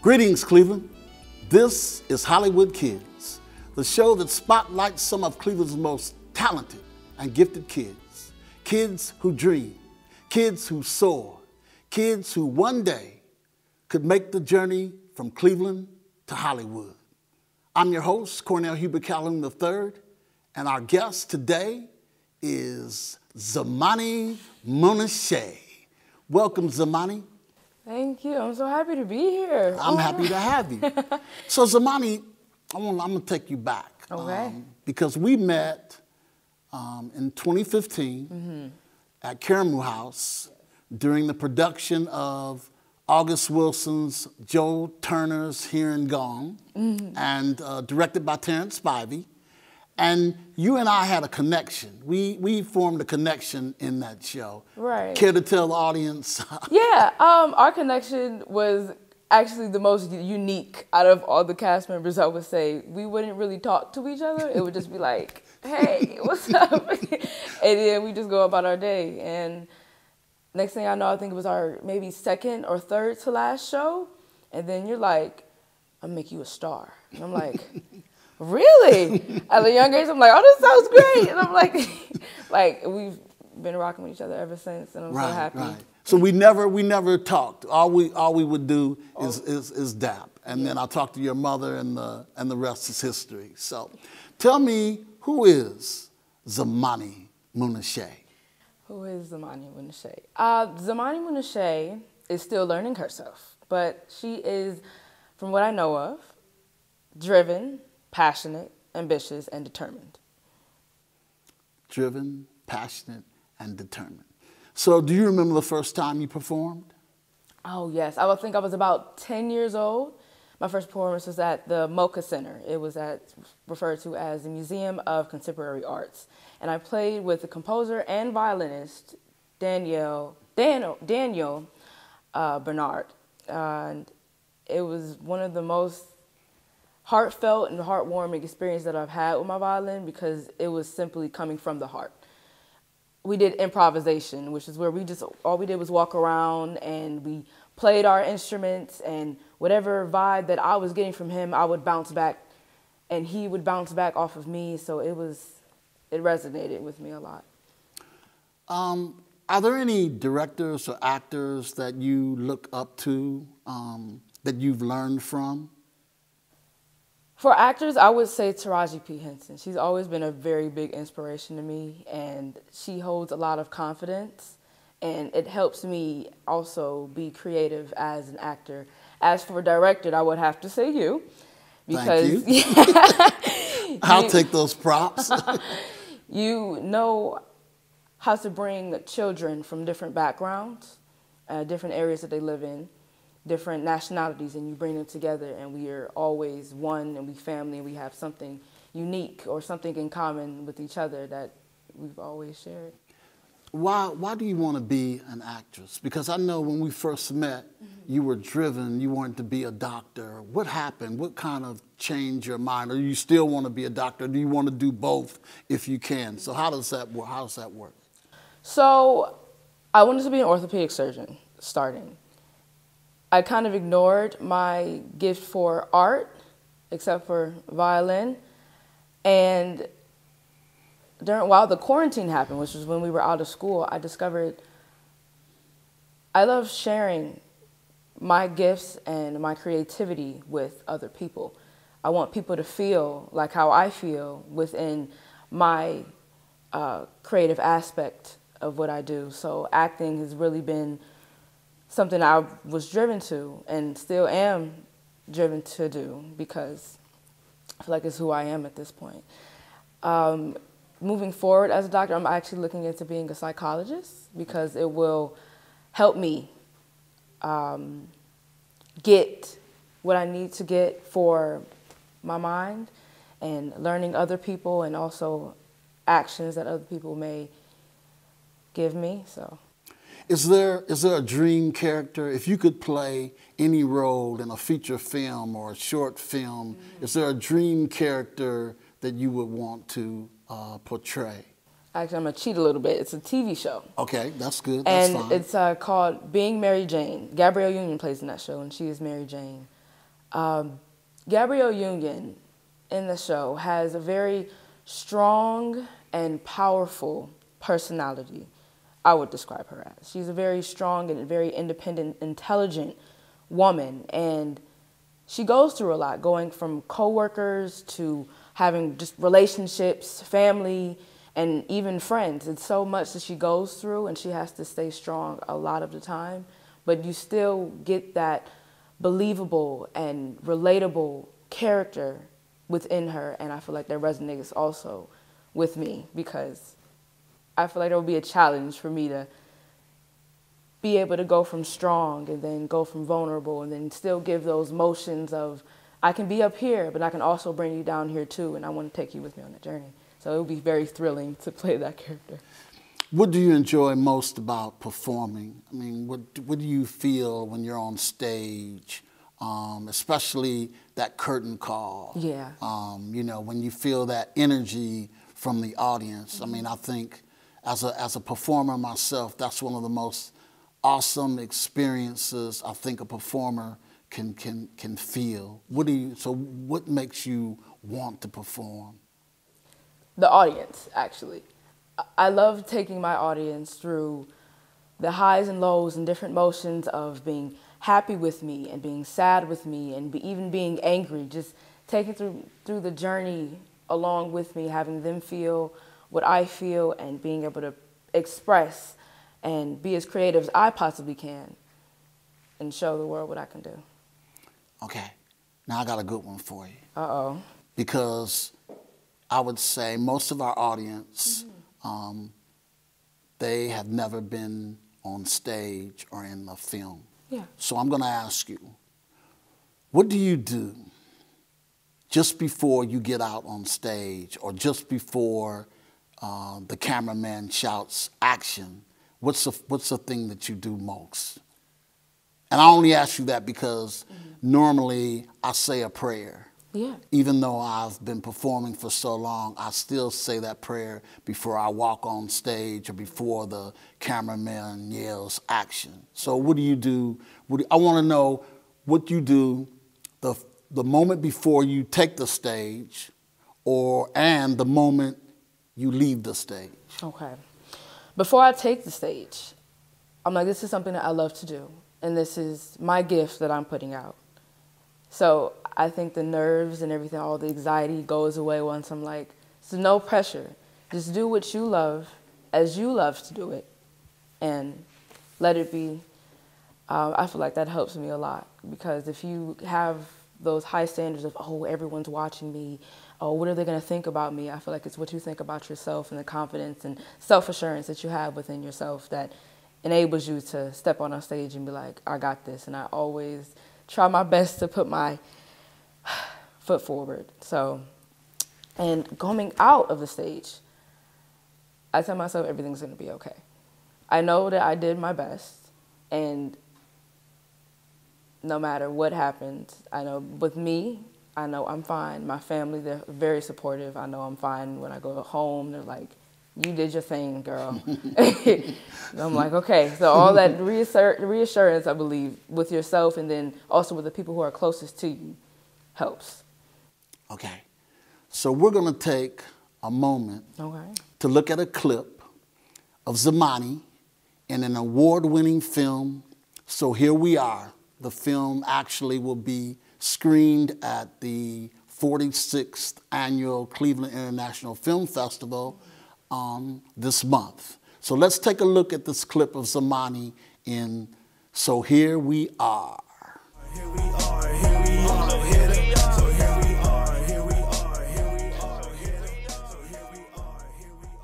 Greetings, Cleveland. This is Hollywood Kids, the show that spotlights some of Cleveland's most talented and gifted kids. Kids who dream, kids who soar, kids who one day could make the journey from Cleveland to Hollywood. I'm your host, Cornell Calhoun III, and our guest today is Zamani Munashe. Welcome, Zamani. Thank you. I'm so happy to be here. I'm happy to have you. So, Zamani, I'm going to take you back. Okay. Because we met in 2015 at Calhoun House during the production of August Wilson's Joe Turner's Here and Gone, and directed by Terrence Spivey. And you and I had a connection. We formed a connection in that show. Right. Care to tell the audience? Yeah, our connection was actually the most unique out of all the cast members, I would say. We wouldn't really talk to each other. It would just be like, hey, what's up? And then we just go about our day. And next thing I know, I think it was our maybe second or third to last show. And then you're like, I'll make you a star. And I'm like, really? At a young age, I'm like, oh, this sounds great. And I'm like we've been rocking with each other ever since, and I'm so happy. Right. So we never talked. All we would do is dap, and then I'll talk to your mother, and the rest is history. So, tell me, who is Zamani Munashe? Who is Zamani Munashe? Zamani Munashe is still learning herself, but she is, from what I know of, driven, passionate, ambitious, and determined. Driven, passionate, and determined. So do you remember the first time you performed? Oh, yes. I would think I was about 10 years old. My first performance was at the MoCA Center. It was referred to as the Museum of Contemporary Arts. And I played with the composer and violinist, Daniel Bernard. And it was one of the most heartfelt and heartwarming experience that I've had with my violin, because it was simply coming from the heart. We did improvisation, which is where all we did was walk around and we played our instruments, and whatever vibe that I was getting from him, I would bounce back and he would bounce back off of me. So it resonated with me a lot. Are there any directors or actors that you look up to, that you've learned from? For actors, I would say Taraji P. Henson. She's always been a very big inspiration to me, and she holds a lot of confidence, and it helps me also be creative as an actor. As for director, I would have to say you. Because, thank you. I'll take those props. You know how to bring children from different backgrounds, different areas that they live in, different nationalities, and you bring them together, and we are always one, and we family, and we have something unique or something in common with each other that we've always shared. Why do you want to be an actress? Because I know when we first met, you were driven, you wanted to be a doctor. What happened? What kind of changed your mind? Or you still want to be a doctor? Do you want to do both if you can? So how does that work? So I wanted to be an orthopedic surgeon starting. I kind of ignored my gift for art, except for violin. And while the quarantine happened, which was when we were out of school, I discovered I love sharing my gifts and my creativity with other people. I want people to feel like how I feel within my creative aspect of what I do. So acting has really been something I was driven to and still am driven to do, because I feel like it's who I am at this point. Moving forward as a doctor, I'm actually looking into being a psychologist, because it will help me get what I need to get for my mind, and learning other people, and also actions that other people may give me. So. Is there a dream character? If you could play any role in a feature film or a short film, is there a dream character that you would want to portray? Actually, I'm going to cheat a little bit. It's a TV show. Okay, that's good. That's fine. And it's called Being Mary Jane. Gabrielle Union plays in that show, and she is Mary Jane. Gabrielle Union in the show has a very strong and powerful personality, I would describe her as. She's a very strong and very independent, intelligent woman, and she goes through a lot, going from coworkers to having just relationships, family, and even friends. It's so much that she goes through, and she has to stay strong a lot of the time, but you still get that believable and relatable character within her, and I feel like that resonates also with me, because I feel like it will be a challenge for me to be able to go from strong and then go from vulnerable and then still give those motions of, I can be up here, but I can also bring you down here too, and I want to take you with me on the journey. So it would be very thrilling to play that character. What do you enjoy most about performing? I mean, what do you feel when you're on stage, especially that curtain call? Yeah. You know, when you feel that energy from the audience. I mean, I think as a performer myself, that's one of the most awesome experiences I think a performer can feel. What makes you want to perform? The audience, actually. I love taking my audience through the highs and lows and different motions of being happy with me and being sad with me and even being angry, just taking through the journey along with me, having them feel what I feel and being able to express and be as creative as I possibly can and show the world what I can do. Okay, now I got a good one for you. Uh-oh. Because I would say most of our audience, they have never been on stage or in a film. Yeah. So I'm gonna ask you, what do you do just before you get out on stage or just before the cameraman shouts action? What's the thing that you do most? And I only ask you that because normally I say a prayer. Yeah. Even though I've been performing for so long, I still say that prayer before I walk on stage or before the cameraman yells action. So what do you do? I want to know what you do the moment before you take the stage and the moment you leave the stage. Okay. Before I take the stage, I'm like, this is something that I love to do, and this is my gift that I'm putting out. So I think the nerves and everything, all the anxiety goes away once I'm like, so no pressure. Just do what you love as you love to do it, and let it be. I feel like that helps me a lot, because if you have those high standards of, oh, everyone's watching me, oh, what are they going to think about me? I feel like it's what you think about yourself and the confidence and self-assurance that you have within yourself that enables you to step on a stage and be like, I got this. And I always try my best to put my foot forward. So, and coming out of the stage, I tell myself everything's going to be okay. I know that I did my best, and no matter what happens, I know with me, I know I'm fine. My family, they're very supportive. I know I'm fine. When I go home, they're like, you did your thing, girl. And I'm like, okay. So all that reassurance, I believe, with yourself and then also with the people who are closest to you helps. Okay. So we're going to take a moment to look at a clip of Zamani in an award-winning film. So here we are. The film actually will be screened at the 46th Annual Cleveland International Film Festival this month. So let's take a look at this clip of Zamani in So Here We Are. Here we are, here we are, so here we are, here we are, here we are, so here we are, here we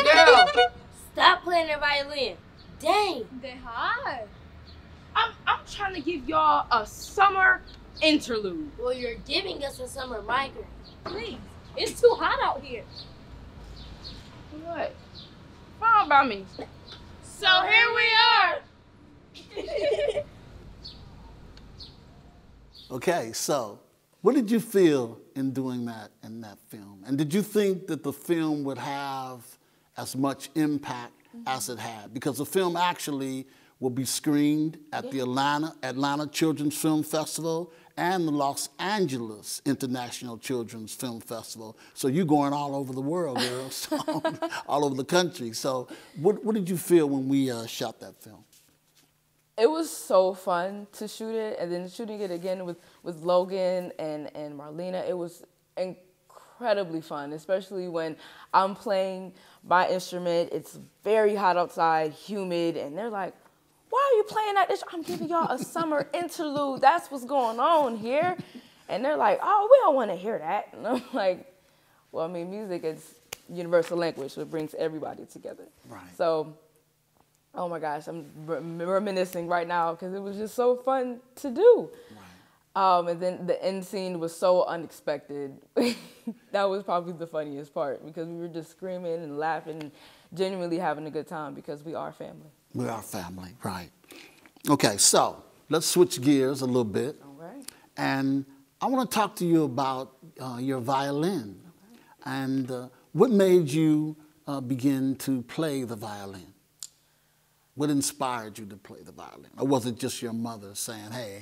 Girl, stop playing the violin. Dang. They hard. I'm trying to give y'all a summer interlude. Well, you're giving us a summer migraine. Please, it's too hot out here. What? Fine by me. So here we are. Okay, so what did you feel in doing that in that film? And did you think that the film would have as much impact as it had? Because the film actually will be screened at the Atlanta Children's Film Festival and the Los Angeles International Children's Film Festival. So you're going all over the world, girl, so, all over the country. So what did you feel when we shot that film? It was so fun to shoot it, and then shooting it again with Logan and Marlena. It was incredibly fun, especially when I'm playing my instrument. It's very hot outside, humid, and they're like, "Why are you playing that instrument?" I'm giving y'all a summer interlude. That's what's going on here. And they're like, "Oh, we don't want to hear that." And I'm like, well, I mean, music is universal language, so it brings everybody together. Right. So, oh my gosh, I'm reminiscing right now because it was just so fun to do. Right. And then the end scene was so unexpected. That was probably the funniest part because we were just screaming and laughing and genuinely having a good time because we are family. We are family, right. Okay, so let's switch gears a little bit. All right. And I want to talk to you about your violin. Okay. And what made you begin to play the violin? What inspired you to play the violin? Or was it just your mother saying, hey,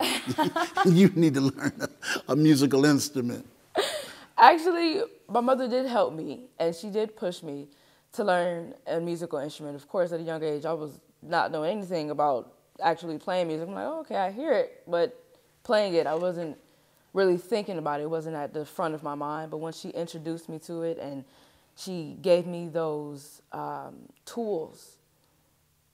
you need to learn a musical instrument? Actually, my mother did help me, and she did push me to learn a musical instrument. Of course, at a young age, I was not knowing anything about actually playing music. I'm like, oh, okay, I hear it, but playing it, I wasn't really thinking about it. It wasn't at the front of my mind. But when she introduced me to it and she gave me those tools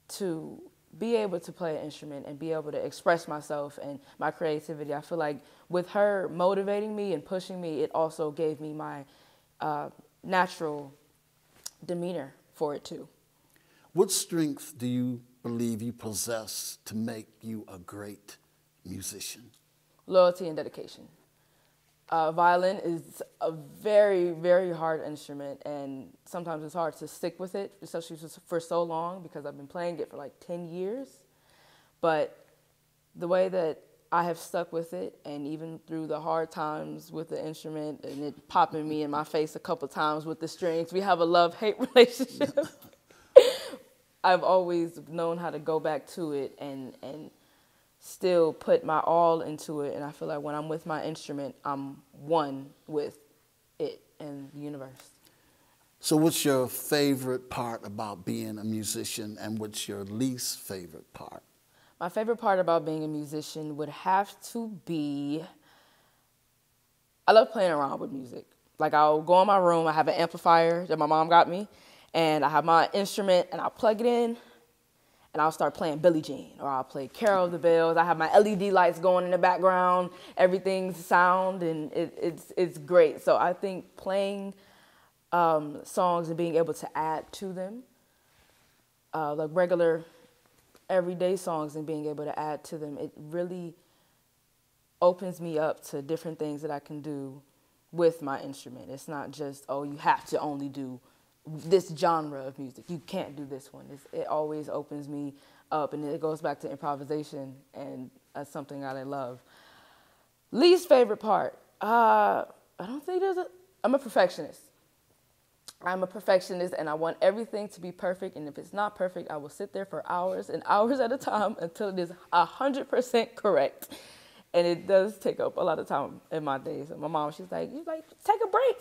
to be able to play an instrument and be able to express myself and my creativity, I feel like with her motivating me and pushing me, it also gave me my natural demeanor for it too. What strength do you believe you possess to make you a great musician? Loyalty and dedication. Violin is a very, very hard instrument, and sometimes it's hard to stick with it, especially for so long, because I've been playing it for like 10 years. But the way that I have stuck with it, and even through the hard times with the instrument and it popping me in my face a couple times with the strings, we have a love-hate relationship. I've always known how to go back to it and still put my all into it, and I feel like when I'm with my instrument, I'm one with it and the universe. So what's your favorite part about being a musician, and what's your least favorite part? My favorite part about being a musician would have to be, I love playing around with music. Like, I'll go in my room, I have an amplifier that my mom got me, and I have my instrument, and I'll plug it in, and I'll start playing Billie Jean, or I'll play Carol of the Bells. I have my LED lights going in the background, everything's sound, and it's great. So I think playing songs and being able to add to them, like regular everyday songs and being able to add to them, it really opens me up to different things that I can do with my instrument. It's not just, oh, you have to only do this genre of music. You can't do this one. It always opens me up, and it goes back to improvisation, and that's something that I love. Least favorite part, I don't think I'm a perfectionist. I'm a perfectionist, and I want everything to be perfect, and if it's not perfect, I will sit there for hours and hours at a time until it is 100% correct. And it does take up a lot of time in my days. And my mom, she's like, take a break,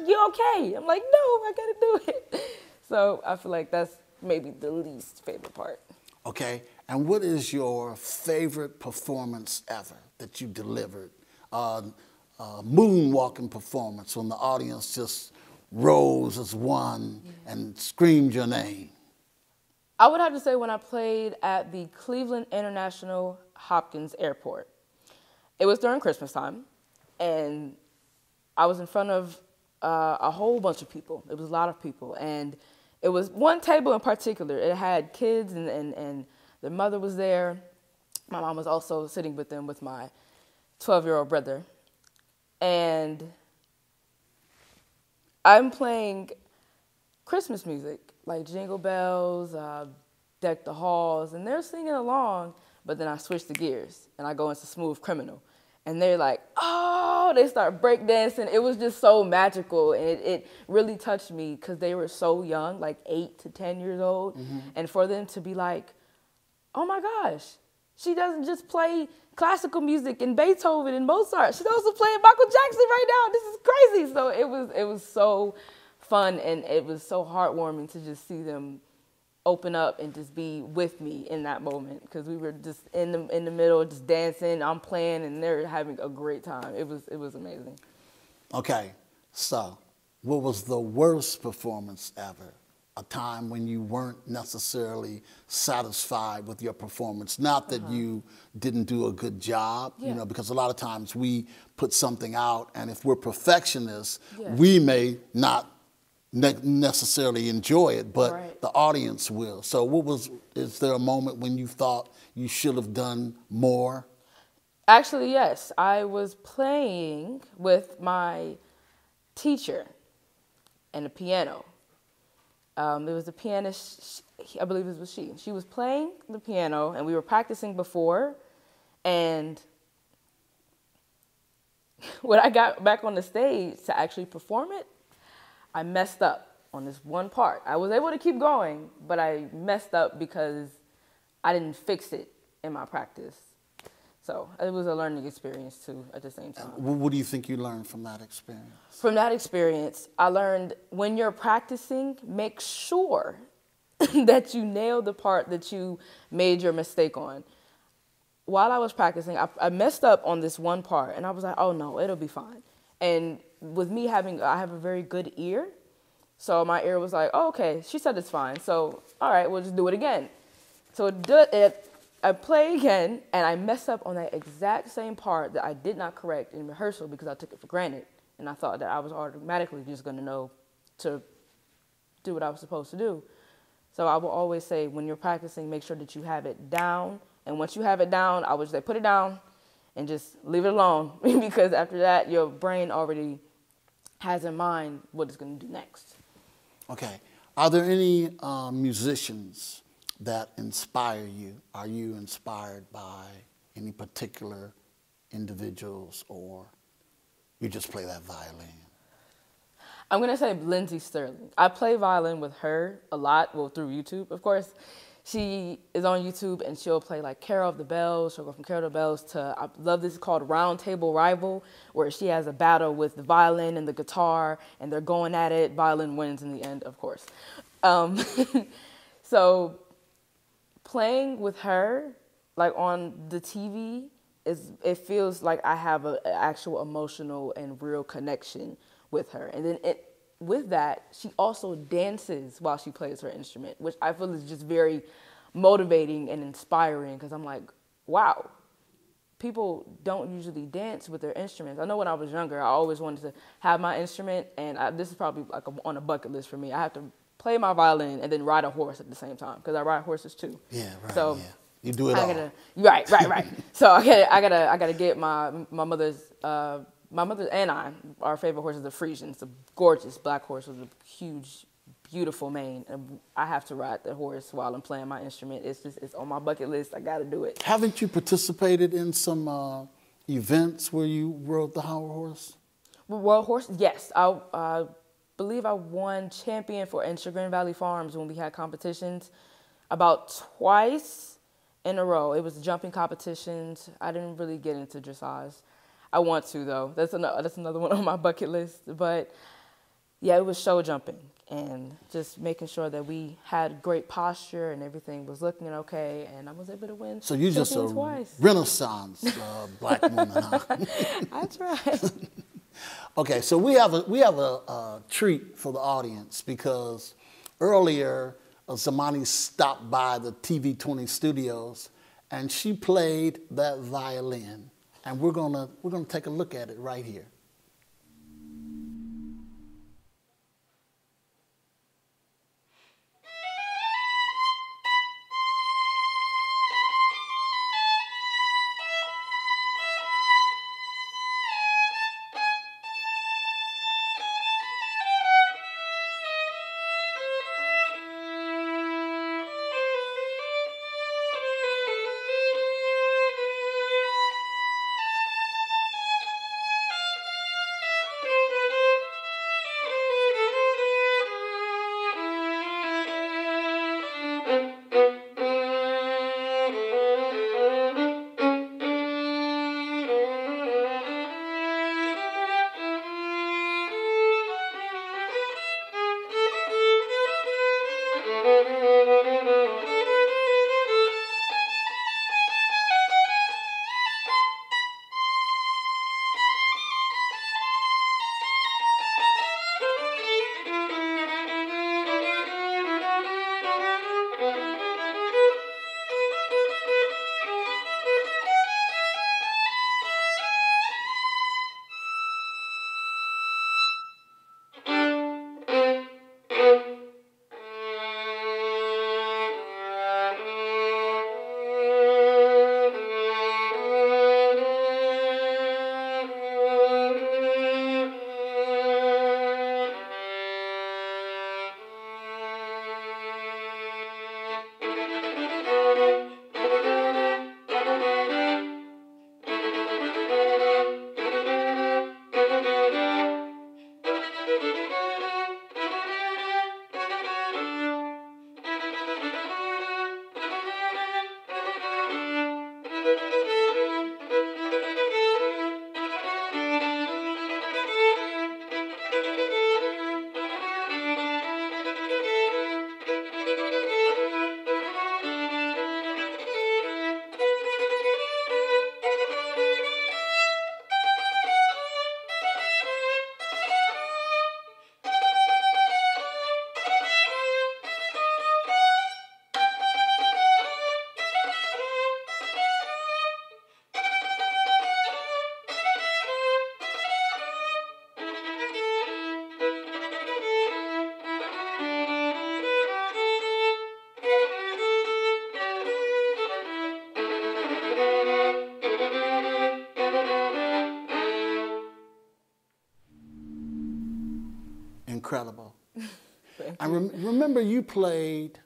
you okay? I'm like, no, I gotta do it. So I feel like that's maybe the least favorite part. Okay, and what is your favorite performance ever that you delivered? Moonwalking performance when the audience just rose as one and screamed your name. I would have to say when I played at the Cleveland International Hopkins Airport. It was during Christmas time, and I was in front of a whole bunch of people. It was a lot of people, and it was one table in particular. It had kids, and their mother was there. My mom was also sitting with them with my 12-year-old brother. And I'm playing Christmas music, like Jingle Bells, Deck the Halls, and they're singing along, but then I switch the gears and I go into Smooth Criminal. And they're like, oh, they start breakdancing. It was just so magical, and it really touched me because they were so young, like 8 to 10 years old. And for them to be like, oh my gosh, she doesn't just play classical music and Beethoven and Mozart. She's also playing Michael Jackson right now. This is crazy. So it was so fun, and it was so heartwarming to just see them open up and just be with me in that moment, because we were just in the middle, just dancing. I'm playing, and they're having a great time. It was amazing. Okay, so what was the worst performance ever? A time when you weren't necessarily satisfied with your performance. Not that you didn't do a good job, you know, because a lot of times we put something out, and if we're perfectionists, we may not necessarily enjoy it, but the audience will. So is there a moment when you thought you should have done more? Actually, yes. I was playing with my teacher and the piano. There was a pianist, I believe it was she. She was playing the piano, and we were practicing before, and when I got back on the stage to actually perform it, I messed up on this one part. I was able to keep going, but I messed up because I didn't fix it in my practice. So it was a learning experience too at the same time. What do you think you learned from that experience? From that experience, I learned when you're practicing, make sure that you nail the part that you made your mistake on. While I was practicing, I messed up on this one part, and I was like, oh no, it'll be fine. And with me I have a very good ear, so my ear was like, oh, okay, she said it's fine, so all right, we'll just do it again. So I play again, and I messed up on that exact same part that I did not correct in rehearsal because I took it for granted, and I thought that I was automatically just going to know to do what I was supposed to do. So I will always say, when you're practicing, make sure that you have it down, and once you have it down, I would say put it down and just leave it alone, because after that, your brain already has in mind what it's going to do next. Okay. Are there any musicians that inspire you? Are you inspired by any particular individuals, or you just play that violin? I'm going to say Lindsey Sterling. I play violin with her a lot, well, through YouTube, of course. She is on YouTube, and she'll play like Carol of the Bells. She'll go from Carol of the Bells to, I love this, called Round Table Rival, where she has a battle with the violin and the guitar, and they're going at it. Violin wins in the end, of course. So playing with her, like on the TV, it feels like I have an actual emotional and real connection with her. And then with that, she also dances while she plays her instrument, which I feel is just very motivating and inspiring, because I'm like, wow, people don't usually dance with their instruments. I know when I was younger, I always wanted to have my instrument, and this is probably like on a bucket list for me. I have to play my violin and then ride a horse at the same time, because I ride horses too. Yeah, right. So yeah. You do it all. Right. So I gotta get my mother's. My mother and our favorite horse is the Frisian. It's a gorgeous black horse with a huge, beautiful mane. And I have to ride the horse while I'm playing my instrument. It's on my bucket list. I got to do it. Haven't you participated in some events where you rode the Howard horse? World horse, yes. I believe I won champion for in Chagrin Valley Farms when we had competitions about twice in a row. It was jumping competitions. I didn't really get into dressage. I want to, though. That's another one on my bucket list. But yeah, it was show jumping and just making sure that we had great posture and everything was looking okay, and I was able to win. So you're just a twice. Renaissance black woman, huh? I tried. Okay, so we have a treat for the audience, because earlier Zamani stopped by the TV20 studios and she played that violin. And we're gonna take a look at it right here. Incredible. I remember you played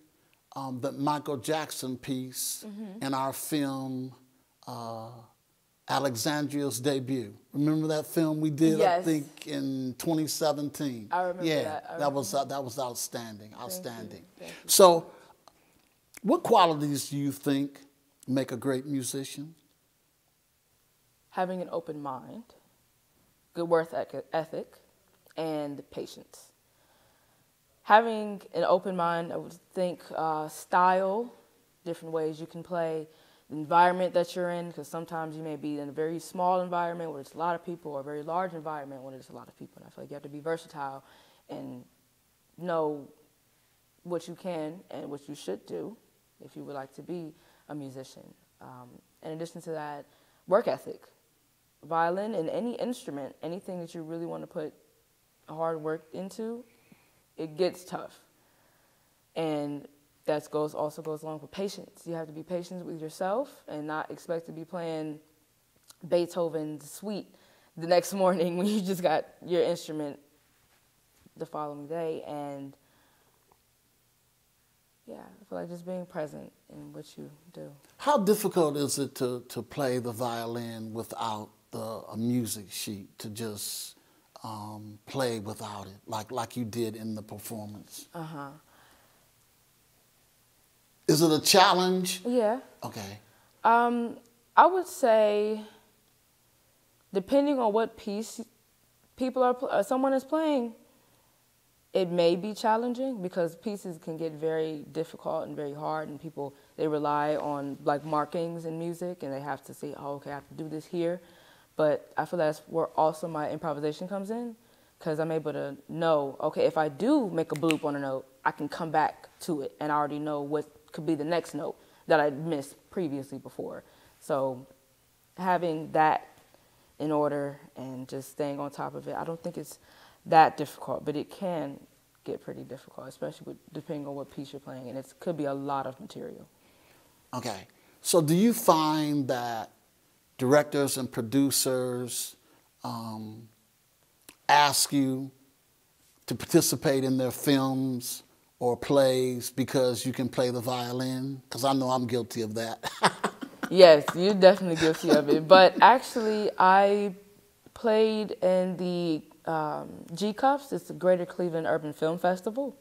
the Michael Jackson piece in our film, Alexandria's Debut. Remember that film we did, yes. I think, in 2017? I remember that. That was outstanding, outstanding. Thank you. So, what qualities do you think make a great musician? Having an open mind, good work ethic, and patience. Having an open mind, I would think style, different ways you can play, the environment that you're in, because sometimes you may be in a very small environment where there's a lot of people, or a very large environment where there's a lot of people. And I feel like you have to be versatile and know what you can and what you should do if you would like to be a musician. In addition to that, work ethic. Violin and any instrument, anything that you really want to put hard work into, it gets tough. And that also goes along with patience. You have to be patient with yourself and not expect to be playing Beethoven's Suite the next morning when you just got your instrument the following day. And yeah, I feel like just being present in what you do. How difficult is it to play the violin without a music sheet, to just play without it, like you did in the performance? Uh-huh. Is it a challenge? Yeah. Okay. I would say, depending on what piece someone is playing, it may be challenging because pieces can get very difficult and very hard, and people, they rely on like markings in music, and they have to say, oh, okay, I have to do this here. But I feel that's where also my improvisation comes in, because I'm able to know, okay, if I do make a bloop on a note, I can come back to it, and I already know what could be the next note that I missed previously before. So having that in order and just staying on top of it, I don't think it's that difficult, but it can get pretty difficult, especially depending on what piece you're playing, and it could be a lot of material. Okay. So do you find that directors and producers ask you to participate in their films or plays because you can play the violin? Because I know I'm guilty of that. Yes, you're definitely guilty of it. But actually, I played in the G-Cuffs. It's the Greater Cleveland Urban Film Festival.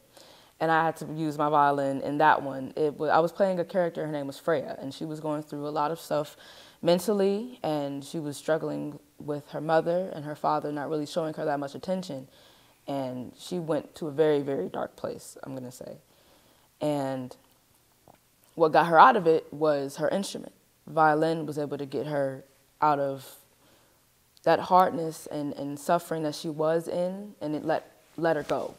And I had to use my violin in that one. I was playing a character, her name was Freya, and she was going through a lot of stuff mentally, and she was struggling with her mother and her father not really showing her that much attention. And she went to a very, very dark place, I'm going to say. And what got her out of it was her instrument. Violin was able to get her out of that hardness and suffering that she was in, and it let her go.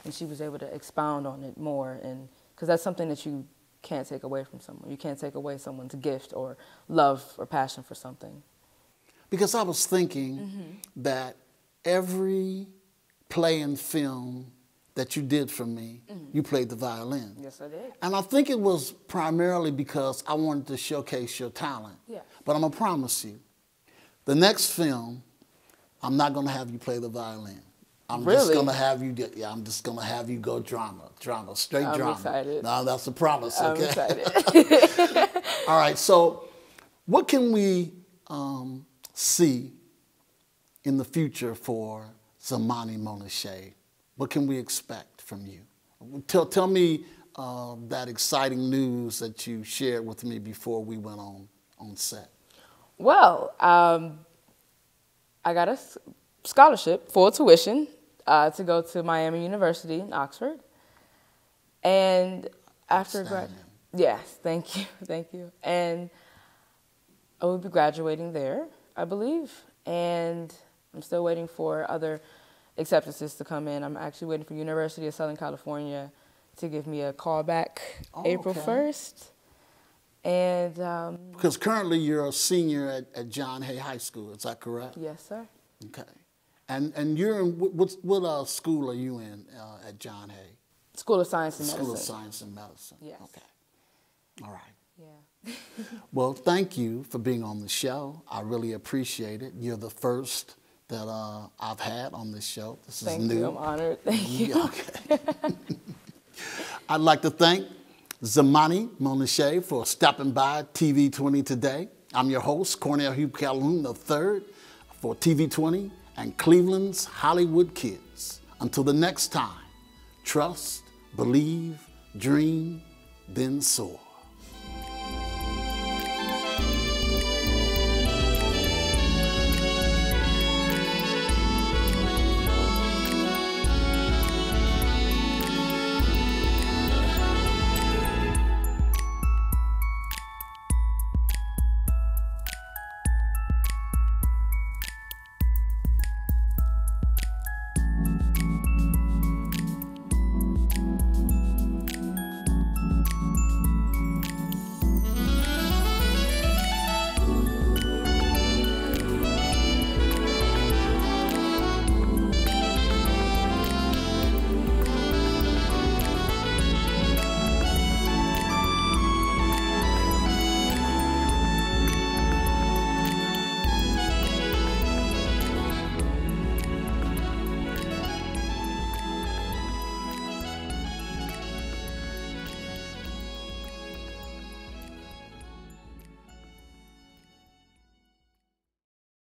And she was able to expound on it more, and because that's something that you can't take away from someone. You can't take away someone's gift or love or passion for something. Because I was thinking that every play and film that you did for me, you played the violin. Yes, I did. And I think it was primarily because I wanted to showcase your talent. Yeah. But I'm going to promise you, the next film, I'm not going to have you play the violin. I'm just going to have you, I'm just going to have you go drama, straight drama. I'm excited. No, that's a promise, I'm okay? excited. All right, so what can we see in the future for Zamani Munashe? What can we expect from you? Tell me that exciting news that you shared with me before we went on set. Well, I got a scholarship, full tuition, to go to Miami University in Oxford. And after graduating, yes, thank you. And I will be graduating there, I believe. And I'm still waiting for other acceptances to come in. I'm actually waiting for University of Southern California to give me a call back April 1st. And because currently you're a senior at John Hay High School, is that correct? Yes, sir. Okay. And you're in, what school are you in at John Hay? School of Science and Medicine. School of Science and Medicine. Yes. Okay. All right. Yeah. Well, thank you for being on the show. I really appreciate it. You're the first that I've had on this show. This is new. Thank you. I'm honored. Thank you. Okay. I'd like to thank Zamani Munashe for stopping by TV 20 today. I'm your host, Cornell H. Calhoun III, for TV 20 and Cleveland's Hollywood Kids. Until the next time, trust, believe, dream, then soar.